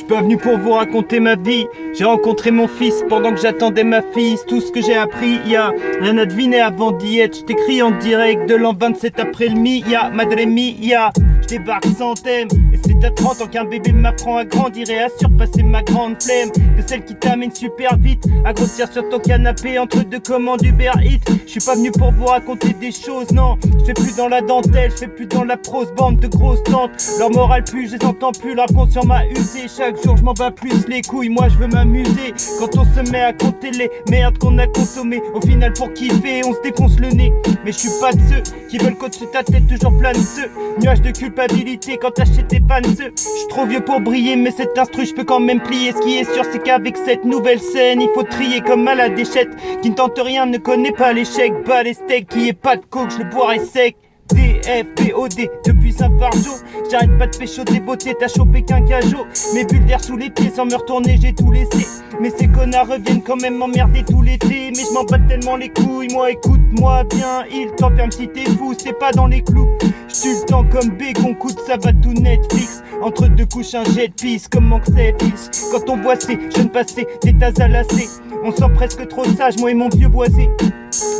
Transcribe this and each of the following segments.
suis pas venu pour vous raconter ma vie. J'ai rencontré mon fils pendant que j'attendais ma fille. Tout ce que j'ai appris, y'a rien à deviner avant d'y être. J't'écris en direct de l'an 27 après le Mia, Madre Mia. J'débarque sans thème. Et c'est à 30 ans qu'un bébé m'apprend à grandir et à surpasser ma grande flemme. De celle qui t'amène super vite à grossir sur ton canapé entre deux commandes Uber Eats. J'suis pas venu pour vous raconter des choses, non. J'fais plus dans la dentelle, j'fais plus dans la prose, bande de grosses tantes. Leur morale plus, je les entends plus, leur conscient m'a usé. Chaque jour je m'en bats plus les couilles, moi je veux m'amuser. Quand on se met à compter les merdes qu'on a consommées, au final pour kiffer on se défonce le nez. Mais je suis pas de ceux qui veulent qu'au-dessus de ta tête toujours plane ce nuage de culpabilité quand t'achètes tes fans. Je suis trop vieux pour briller, mais cet instru je peux quand même plier. Ce qui est sûr c'est qu'avec cette nouvelle scène il faut trier comme à la déchette. Qui ne tente rien ne connaît pas l'échec. Bas les steaks, qui est pas de coke, je le boirai sec. DFPOD depuis Saint-Fargeau. J'arrête pas de pécho des beautés, t'as chopé qu'un cajot. Mes bulles d'air sous les pieds, sans me retourner j'ai tout laissé. Mais ces connards reviennent quand même m'emmerder tout l'été. Mais je m'en bats tellement les couilles, moi écoute-moi bien. Il t'enferme si t'es fou, c'est pas dans les clous. J'tue le temps comme bacon, coûte ça va tout Netflix. Entre deux couches un jet de pisse, comment que c'est fixe. Quand on voit ces jeunes passer, des tas à lasser. On sent presque trop sage, moi et mon vieux boisé.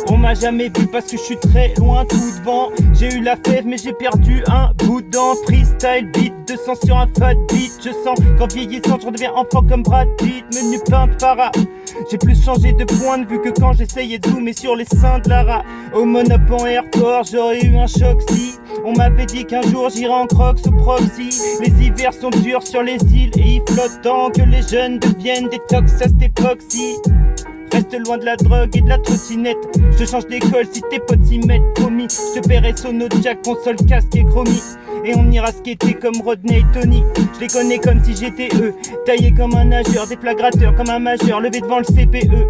On m'a jamais vu parce que je suis très loin tout devant. J'ai eu la fève mais j'ai perdu un bout de dent. Freestyle beat, 200 sur un fat beat. Je sens qu'en vieillissant je redeviens enfant comme Brad Pitt. Menu peint para. J'ai plus changé de point de vue que quand j'essayais de zoomer sur les seins de Lara. Au monop en air force, j'aurais eu un choc si on m'avait dit qu'un jour j'irais en crocs ou proxy. Les hivers sont durs sur les îles et ils flottent tant que les jeunes deviennent des tox à cette époque-ci. Reste loin de la drogue et de la trottinette. Je change d'école si tes potes s'y mettent, promis. Je te paierai sono, jack, console, casque et chromie. Et on ira skater comme Rodney et Tony. Je les connais comme si j'étais eux. Taillé comme un nageur, déflagrateur comme un majeur. Levé devant le CPE.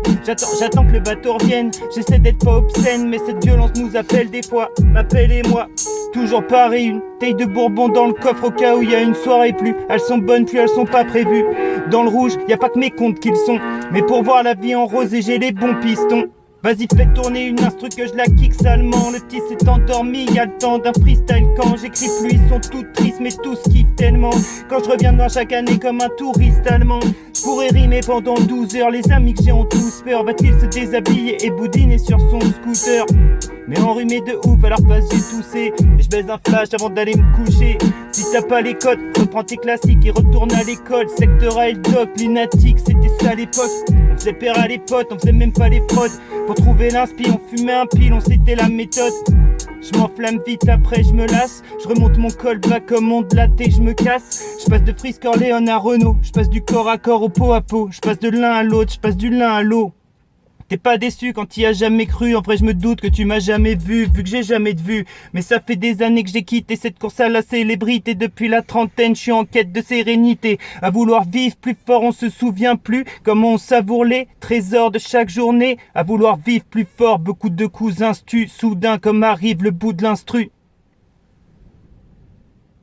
J'attends que le bateau revienne. J'essaie d'être pas obscène, mais cette violence nous appelle des fois. M'appelle et moi. Toujours pareil, une taille de bourbon dans le coffre au cas où y a une soirée plus. Elles sont bonnes puis elles sont pas prévues. Dans le rouge, y a pas que mes comptes qu'ils sont. Mais pour voir la vie en rose et j'ai les bons pistons. Vas-y fais tourner une instru que je la kick salement. Le petit s'est endormi, y'a le temps d'un freestyle. Quand j'écris plus ils sont tous tristes mais tous kiffent tellement. Quand je reviens dans chaque année comme un touriste allemand. Je pourrais rimer pendant 12 heures. Les amis que j'ai ont tous peur. Va-t-il se déshabiller et boudiner sur son scooter? Mais enrhumé de ouf, à leur face j'ai toussé. Et je baise un flash avant d'aller me coucher. Si t'as pas les codes, reprends tes classiques et retourne à l'école. Secteur A et le doc, lunatique, c'était ça à l'époque. On faisait père à les potes, on faisait même pas les prods. Pour trouver l'inspi, on fumait un pilon, c'était la méthode. Je m'enflamme vite, après je me lasse. Je remonte mon col bas comme on laté, je me casse. Je passe de Frisk Orléans à Renault. Je passe du corps à corps au pot à pot. Je passe de l'un à l'autre, je passe du lin à l'eau. T'es pas déçu quand t'y as jamais cru. En vrai je me doute que tu m'as jamais vu que j'ai jamais de vue. Mais ça fait des années que j'ai quitté cette course à la célébrité. Depuis la trentaine je suis en quête de sérénité. À vouloir vivre plus fort on se souvient plus comment on savoure les trésors de chaque journée. À vouloir vivre plus fort, beaucoup de coups instus. Soudain comme arrive le bout de l'instru.